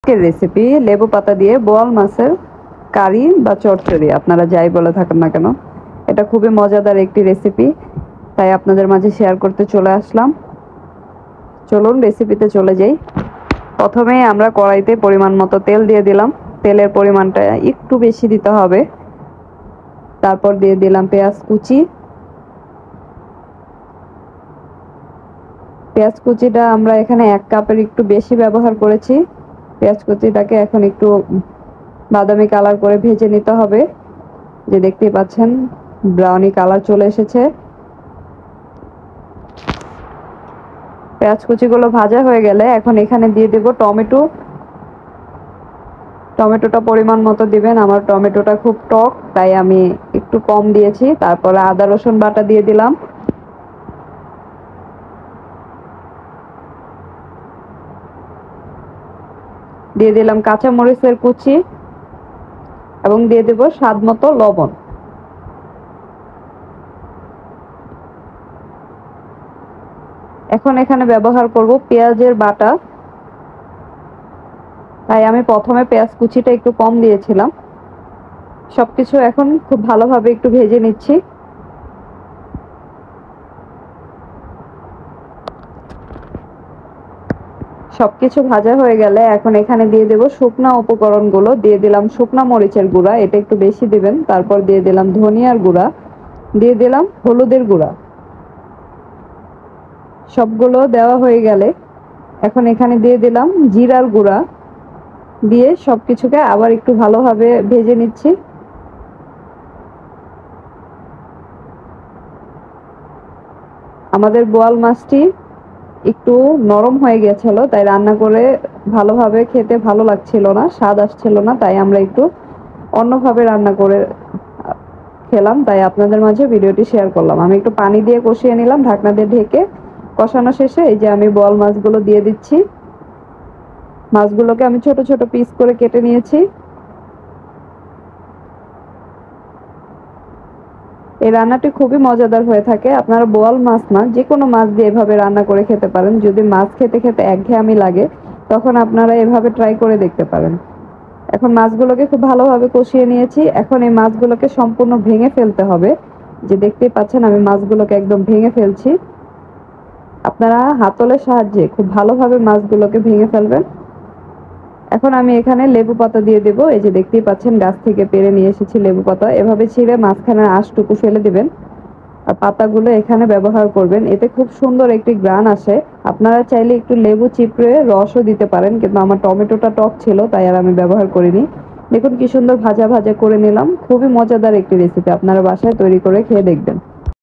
আজকের রেসিপি লেবু পাতা দিয়ে বোয়াল মাছের কারি বা চচ্চড়ি, আপনারা যাই বলে থাকেন না কেন। এটা খুবই মজাদার একটি রেসিপি, তাই আপনাদের মাঝে শেয়ার করতে চলে আসলাম। চলুন রেসিপিতে চলে যাই। প্রথমে আমরা কড়াইতে পরিমাণ মতো তেল দিয়ে দিলাম। তেলের পরিমাণটা একটু বেশি দিতে হবে। তারপর দিয়ে দিলাম পেঁয়াজ কুচি। পেঁয়াজ কুচিটা আমরা এখানে 1 কাপের একটু বেশি ব্যবহার করেছি। পেঁয়াজ কুচিটাকে এখন একটু বাদামি কালার করে ভেজে নিতে হবে। যে দেখতেই পাচ্ছেন ব্রাউনি কালার চলে এসেছে। পেঁয়াজ কুচিগুলো ভাজা হয়ে গেলে এখন এখানে দিয়ে দেব টমেটো। টমেটোটা পরিমাণ মতো দিবেন। আমার টমেটোটা খুব টক, তাই আমি একটু কম দিয়েছি। তারপরে আদা রসুন বাটা দিয়ে দিলাম। দিয়ে দিলাম কাঁচা মরিচের কুচি এবং দিয়ে দেব স্বাদ মতো লবণ। এখন এখানে ব্যবহার করব পেঁয়াজের বাটা, তাই আমি প্রথমে পেঁয়াজ কুচিটা একটু কম দিয়েছিলাম। সবকিছু এখন খুব ভালোভাবে একটু ভেজে নিচ্ছি। সবকিছু ভাজা হয়ে গেলে এখন এখানে দিয়ে দেব শুকনো উপকরণগুলো। দিয়ে দিলাম শুকনা মরিচের গুঁড়া, এটা একটু বেশি দিবেন। তারপর দিয়ে দিলাম ধনিয়ার গুঁড়া, দিয়ে দিলাম হলুদের গুঁড়া। সবগুলো দেওয়া হয়ে গেলে এখন এখানে দিয়ে দিলাম জিরার গুঁড়া। দিয়ে সবকিছুকে আবার একটু ভালোভাবে ভেজে নিচ্ছি। আমাদের বোয়াল মাছটি একটু নরম হয়ে গেছিল, তাই রান্না করে ভালোভাবে খেতে ভালো লাগছিল না, স্বাদ আসছিল না, তাই আমরা একটু অন্যভাবে রান্না করে খেলাম। তাই আপনাদের মাঝে ভিডিওটি শেয়ার করলাম। আমি একটু পানি দিয়ে কষিয়ে নিলাম ঢাকনা দিয়ে ঢেকে। কষানো শেষে এই যে আমি বোয়াল মাছগুলো দিয়ে দিচ্ছি। মাছগুলোকে আমি ছোট ছোট পিস করে কেটে নিয়েছি। এই রান্নাটি খুবই মজাদার হয়ে থাকে। আপনারা বোয়াল মাছ না, যে কোনো মাছ দিয়ে এভাবে রান্না করে খেতে পারেন। যদি মাছ খেতে খেতে একঘেয়েমি লাগে, তখন আপনারা এভাবে ট্রাই করে দেখতে পারেন। এখন মাছগুলোকে খুব ভালোভাবে কষিয়ে নিয়েছি। এখন এই মাছগুলোকে সম্পূর্ণ ভেঙে ফেলতে হবে। যে দেখতেই পাচ্ছেন আমি মাছগুলোকে একদম ভেঙে ফেলছি। আপনারা হাতলের সাহায্যে খুব ভালোভাবে মাছগুলোকে ভেঙে ফেলবেন। এখন আমি এখানে লেবু পাতা দিয়ে দেব। এই যে দেখতেই পাচ্ছেন গাছ থেকে পেড়ে নিয়ে এসেছি লেবু পাতা। এভাবে ছিঁড়ে মাঝখানে আঁশটুকু ফেলে দিবেন। আর পাতাগুলো এখানে ব্যবহার করবেন, এতে খুব সুন্দর একটি ঘ্রাণ আসে। আপনারা চাইলে একটু লেবু চিপড়ে রসও দিতে পারেন, কিন্তু আমার টমেটোটা টক ছিল, তাই আর আমি ব্যবহার করিনি। দেখুন কি সুন্দর ভাজা ভাজা করে নিলাম। খুবই মজাদার একটি রেসিপি, আপনারা বাসায় তৈরি করে খেয়ে দেখবেন।